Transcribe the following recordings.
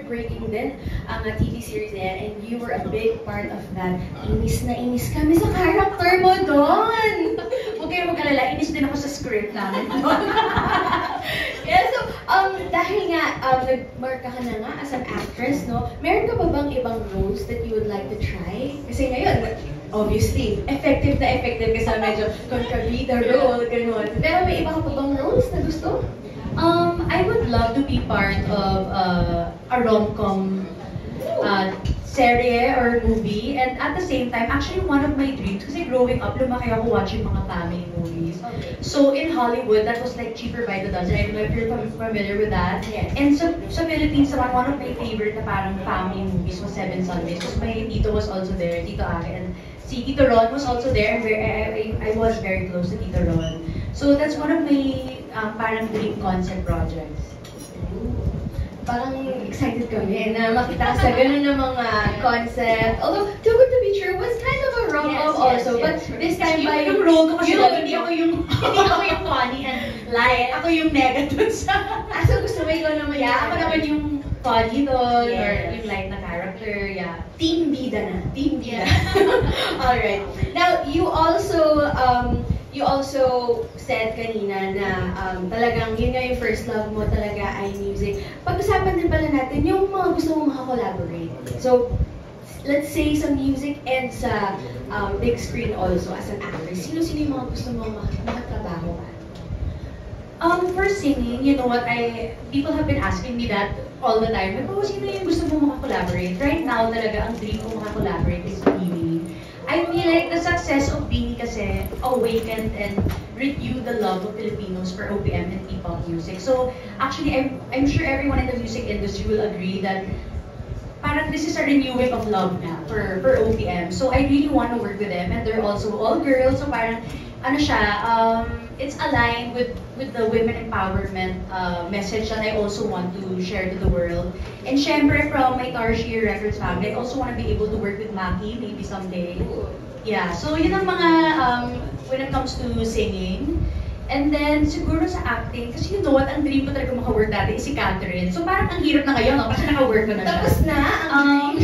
breaking din ang TV series na yan, and you were a big part of that. Inis na inis kami sa character mo doon! Huwag kayo mag-alala, inis din ako sa script namin doon. Yeah, so, dahil nga, nag-marka ka na nga as an actress, no? Meron ka ba bang ibang roles that you would like to try? Kasi ngayon, obviously, effective ka sa medyo kontrabida role, gano'n. Pero may iba ka pa bang roles na gusto? I would love to be part of a rom-com serie or movie, and at the same time, actually one of my dreams, kasi growing up, lumaki ako watching mga family movies. Okay. So in Hollywood, that was like Cheaper by the Dozen. I don't know if you're familiar with that. Yes. And sa Philippines naman, one of my favorite na parang family movies was Seven Sundays. Because my tito was also there, Tito Aki, and si Tito Ron was also there, and I was very close to Tito Ron. So that's one of my parang dream concept projects. Parang excited kami na makita sa ganun ng mga concept. Although, too good to be true was kind of a rom-com also. But this time by... Yung role ko kasi hindi ako yung funny and light. Ako yung mega dun sa... So gusto mo ikaw naman Yeah, ako naman yung funny doon, Yes. or yung light na character, yeah. Team bida na. Team bida. Alright. Now, you also said kanina na talagang yun nga yung first love mo talaga ay music. Pag-usapan din pala natin yung mga gusto mong makakollaborate. So, let's say sa music and sa big screen also as an actress. Sino-sino yung mga gusto mong makatrabaho ka? For singing, you know what, people have been asking me that all the time. Like, oh, sino yung gusto mo makakollaborate? Right now, talaga, ang dream ko makakollaborate is Beanie. I feel like the success of Beanie kasi awakened and renewed the love of Filipinos for OPM and P-pop music. So, actually, I'm sure everyone in the music industry will agree that parang this is a renewing of love na for OPM. So, I really want to work with them, and they're also all girls. So, parang, ano siya, it's aligned with the women empowerment message that I also want to share to the world. And syempre, from my Tarsier Records family, I also want to be able to work with Maki maybe someday. Yeah, so yun ang mga, when it comes to singing. And then, siguro sa acting, kasi you know what, ang dream ko talaga maka-work dati is si Catherine. So parang ang hirap na ngayon, no? Kasi naka-work ko na siya. Tapos na ang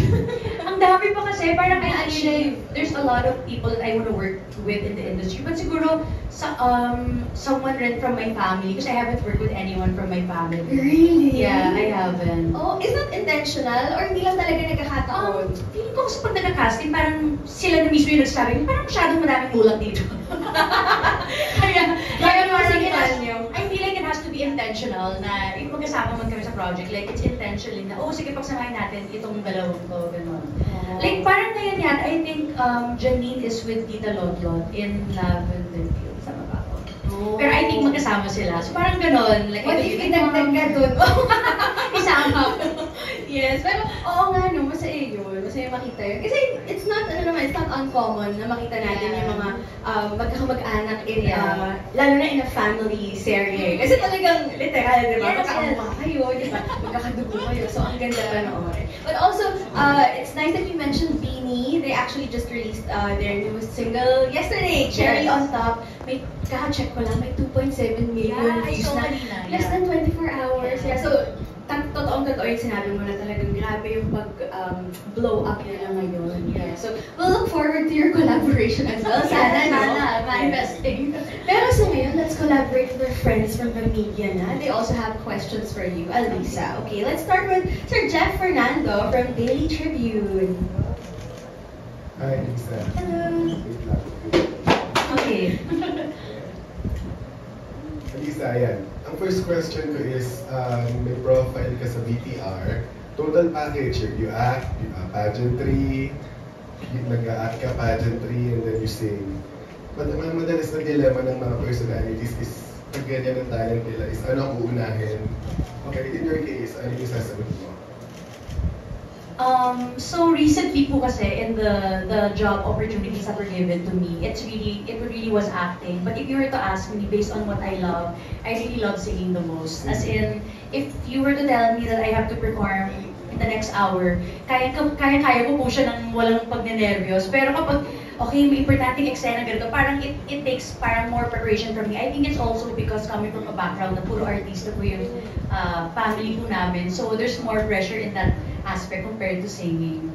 Ang dami pa kasi, parang actually, there's a lot of people that I want to work with in the industry. But siguro, someone rin from my family, because I haven't worked with anyone from my family. Really? Yeah, I haven't. Oh, is that intentional? Or hindi lang talaga nagkakataon? Feeling ko kasi pag nagka-casting, parang sila na mismo yung nagsasabi, parang masyadong maraming ulat dito. Kaya sige parang nyo. I feel like it has to be intentional na if magkasama man kami sa project, like it's intentionally na, oh sige, pagsamahin natin itong dalawang to, gano'n. Like parang ngayon yan, I think Janine is with Tita Lotlot in Lavender Fields, sama ba ako? Oh. Pero I think magkasama sila. So parang gano'n. Like, What if idagdag ka dun? Isama. Yes, pero oo nga no, masaya yun. Masaya makita yun. Kasi it's not uncommon na makita natin yung mga magkakamag-anak in, lalo na in a family serie. Kasi talagang literal, di ba? Yes, Magkakamukha kayo, di ba? Magkakadugo kayo. So, ang ganda panoorin. But also, it's nice that you mentioned Beanie. They actually just released their newest single yesterday, Cherry on Top. May, kaka-check ko lang, may 2.7 million views na. Less than 24 hours. Yeah, so, totoong-totoo yung sinabi mo na talagang grabe yung pag-blow up nila ngayon. Yeah. So, we'll look forward to your collaboration as well. Sana, manifesting. Pero sa ngayon, let's collaborate with our friends from the media na. They also have questions for you, Alisa. Okay, let's start with Sir Jeff Fernando from Daily Tribune. Hi, Lisa. Hello. Okay. Lisa, ayan. Ang first question ko is, may profile ka sa BTR. Total package, you act, pageantry, nag-act ka pageantry, and then you sing. Madalas na dilemma ng mga personalities is, pag ganyan ang talent nila, is ano ang uunahin? Okay, in your case, ano yung sasagot mo? So recently po kasi in the job opportunities that were given to me, it really was acting. But if you were to ask me based on what I love, I really love singing the most. As in, if you were to tell me that I have to perform in the next hour, kaya ko po siya ng walang pagnenervyos. Pero kapag, okay, may importanteng eksena ganito, parang it takes parang more preparation from me. I think it's also because coming from a background na puro artista po yung family po namin. So there's more pressure in that aspect compared to singing.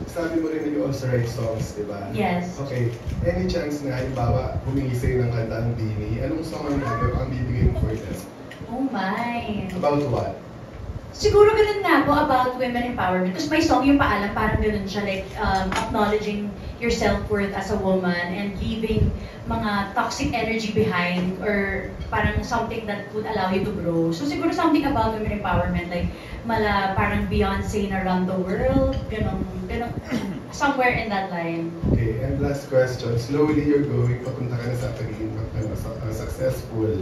Sabi mo rin na you also write songs, di ba? Yes. Okay. Any chance na halimbawa humingi sa'yo ng kanta ang Beanie, anong song ang bibigay mo for them? Oh my! About what? Siguro ganun nga po about women empowerment. Because my song, yung paalam, parang ganun siya, like acknowledging your self-worth as a woman and leaving mga toxic energy behind or parang something that would allow you to grow. So siguro something about women empowerment, like parang Beyonce na run the world, ganun, somewhere in that line. Okay, and last question. Slowly you're going, papunta ka na sa pagiging successful.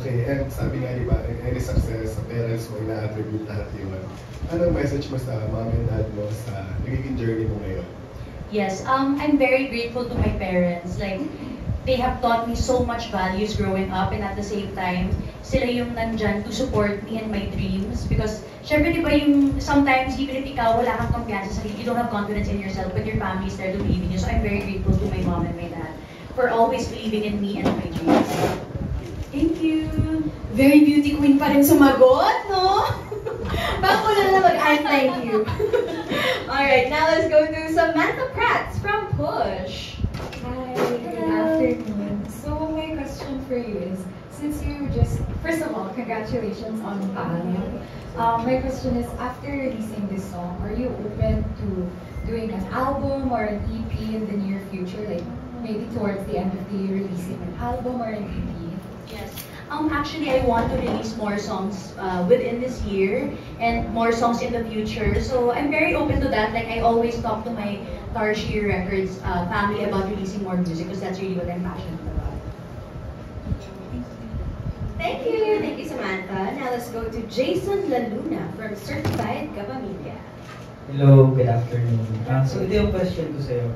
Okay, and sabi nga diba, in any success, sa parents mo, ina-attribute lahat yun. Anong message mo sa mom and dad mo sa nagiging journey mo ngayon? Yes, I'm very grateful to my parents. Like, they have taught me so much values growing up, and at the same time, sila yung nandyan to support me and my dreams. Because, syempre diba yung sometimes, even if ikaw wala kang kumpiyansa sa sarili, you don't have confidence in yourself, but your family is there to believe in you. So I'm very grateful to my mom and my dad for always believing in me and my dreams. Thank you! Very beauty queen pa rin sumagot, no? Bago na thank you. Alright, now let's go to Samantha Prats from Push. Hi, good afternoon. So my question for you is, since you just, first of all, congratulations on Paalam. My question is, after releasing this song, are you open to doing an album or an EP in the near future? Like maybe towards the end of the year, releasing an album or an EP? Yes. Actually, I want to release more songs within this year and more songs in the future. So I'm very open to that. Like I always talk to my Tarshir Records family about releasing more music because that's really what I'm passionate about. Thank you, Samantha. Now let's go to Jason Laluna from Certified Kapamilya. Hello, good afternoon. So ito yung question ko sa'yo.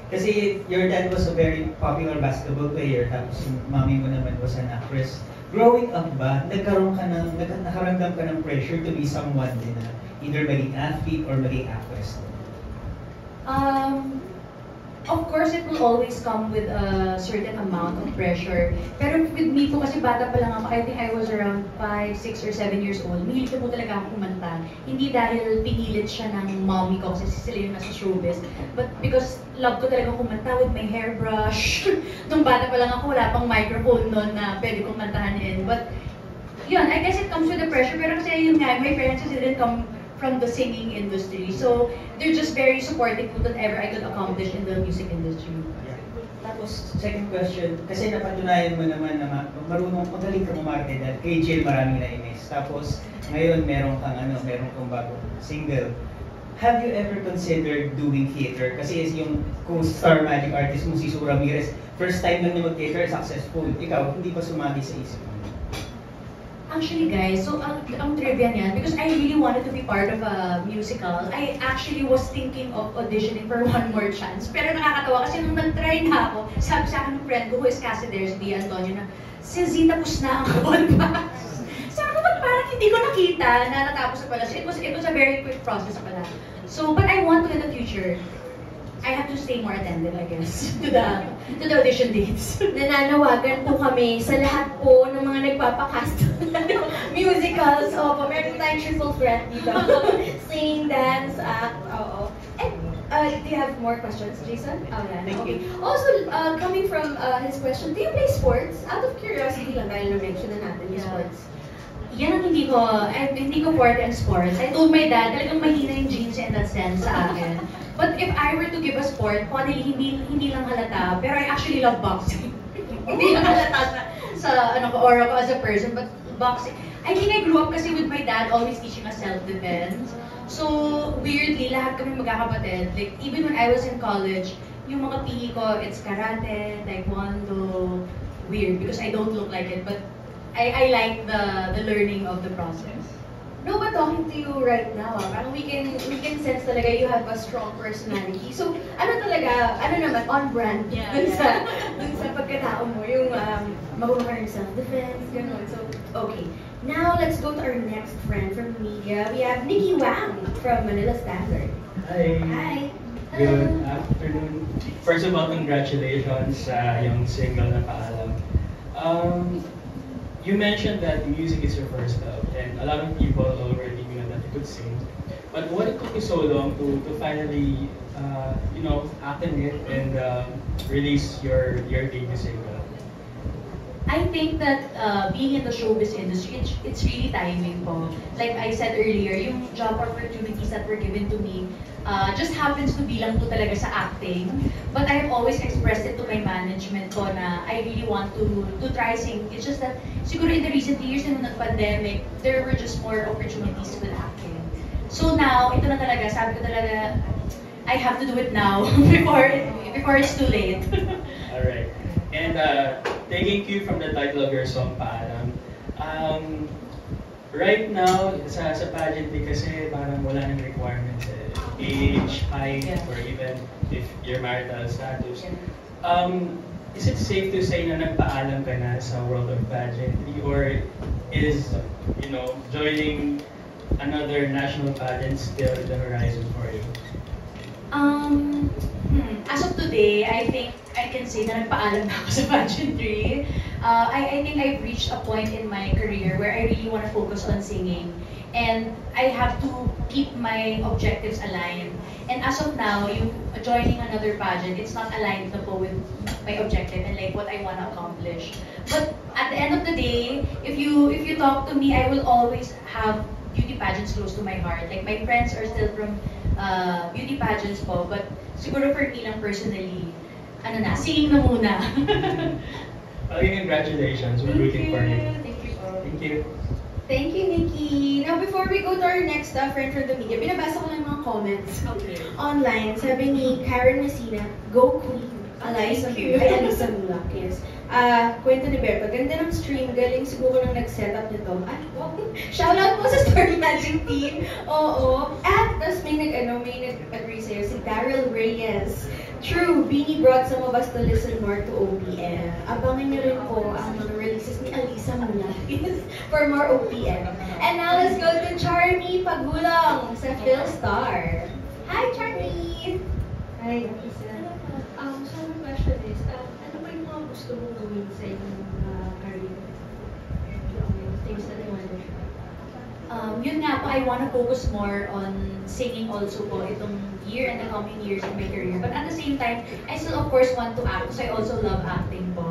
Kasi your dad was a very popular basketball player, tapos yung mami mo naman was an actress. Growing up ba, nakaramdam ka ng pressure to be someone din na either maging athlete or maging actress? Of course, it will always come with a certain amount of pressure. Pero with me po, kasi bata pa lang ako, I think I was around 5, 6, or 7 years old. Mahilig po talaga ako kumanta. Hindi dahil pinilit siya ng mommy ko kasi sila yung nasa showbiz. But because love ko talaga kumanta with my hairbrush. Nung bata pa lang ako, wala pang microphone noon na pwede kong kantahan in. But yun, I guess it comes with the pressure. Pero kasi yun nga, my parents didn't come from the singing industry. So, they're just very supportive to whatever I could accomplish in the music industry. Yeah. Tapos, second question, kasi napatunayan mo naman na magaling ka umarte dahil kay Jill maraming na-imiss. Tapos, ngayon meron kang bagong single. Have you ever considered doing theater? Kasi yung co-star magic artist mo, si Sue Ramirez, first time lang niya mag-theater, successful. Ikaw, hindi pa sumagi sa isip mo. Actually guys, so ang trivia niyan, because I really wanted to be part of a musical, I actually was thinking of auditioning for One More Chance. Pero nakakatawa kasi nung nag-try na ako, sabi sa akin ng friend ko who is casted there, si Dia Antonio, na Sis, tapos na ang podcast. Sabi ko, ba't parang hindi ko nakita na natapos na pala. So it was a very quick process pala. So, but I want to in the future. I have to stay more attentive, I guess, to the audition dates. Nananawagan po kami sa lahat po ng mga nagpapakast musicals. Opo, meron tayong triple threat dito. Sing, dance, act, oo. And do you have more questions, Jason? Oh, yeah. Thank Okay. you. Also, coming from his question, do you play sports? Out of curiosity lang, dahil na-mention na natin yung sports. Yan ang hindi ko forte in sports. I told my dad, talagang mahina yung genes in that sense sa akin. But if I were to give a sport, honestly, hindi lang halata, pero I actually love boxing. Hindi lang halata sa aura ko as a person, but boxing. I think I grew up kasi with my dad always teaching us self-defense. So, weirdly, lahat kami magkakapatid. Like, even when I was in college, yung mga PE ko, it's karate, taekwondo, weird, because I don't look like it, but I like the learning of the process. No, but talking to you right now, parang we can sense talaga you have a strong personality. So, ano naman, on brand, dun sa pagkatao mo, yung marunong ka rin self-defense, gano'n. So, okay. Now, let's go to our next friend from media. We have Nikki Wang from Manila Standard. Hi. Hi. Good afternoon. First of all, congratulations sa yung single na Paalam. You mentioned that music is your first love, and a lot of people already knew that you could sing. But what it took you so long to finally, act in it and release your debut single? I think that being in the showbiz industry, it's really timing po. Like I said earlier, yung job opportunities that were given to me just happens to be lang po talaga sa acting. But I have always expressed it to my management ko na I really want to try sing. It's just that siguro in the recent years nung nag-pandemic, there were just more opportunities with acting. So now, ito na talaga, sabi ko talaga, I have to do it now before it's too late. Alright. And taking cue from the title of your song, Paalam, right now, sa pageantry kasi parang wala nang requirements, age, height, or even if your marital status. Is it safe to say na nagpaalam ka na sa world of pageantry, or is, joining another national pageant still the horizon for you? As of today, I think I can say na nagpaalam na ako sa pageantry. I think I've reached a point in my career where I really want to focus on singing. And I have to keep my objectives aligned. And as of now, joining another pageant, it's not aligned na po with my objective and like what I want to accomplish. But at the end of the day, if you talk to me, I will always have beauty pageants close to my heart. Like my friends are still from beauty pageants po, but siguro for me lang personally, singing na muna. Okay, congratulations. We're rooting for you. Thank you po. Thank you. Thank you, Nikki. Now, before we go to our next friend from the media, binabasa ko lang mga comments online. Sabi ni Karen Messina, go Queen. Alisa Mulak, yes. Kwento ni Berto, ganda ng stream, galing siguro nang nag-setup nito. Shoutout po sa Story Magic team. Oo. At, tapos may nag-agree sa'yo, si Daryl Reyes. True, Beanie brought some of us to listen more to OPM. Abangan niyo rin po ang mga releases ni Alisa Mulak for more OPM. And now, let's go to Charmy Pagulong sa PhilStar. Hi, Charmy! Hi, Alisa. So my question is, ano ba yung mga gusto mong gawin sa iyong career? Things that you want to try? Yun nga po, I want to focus more on singing also po itong year and the coming years in my career. But at the same time, I still of course want to act, so I also love acting po.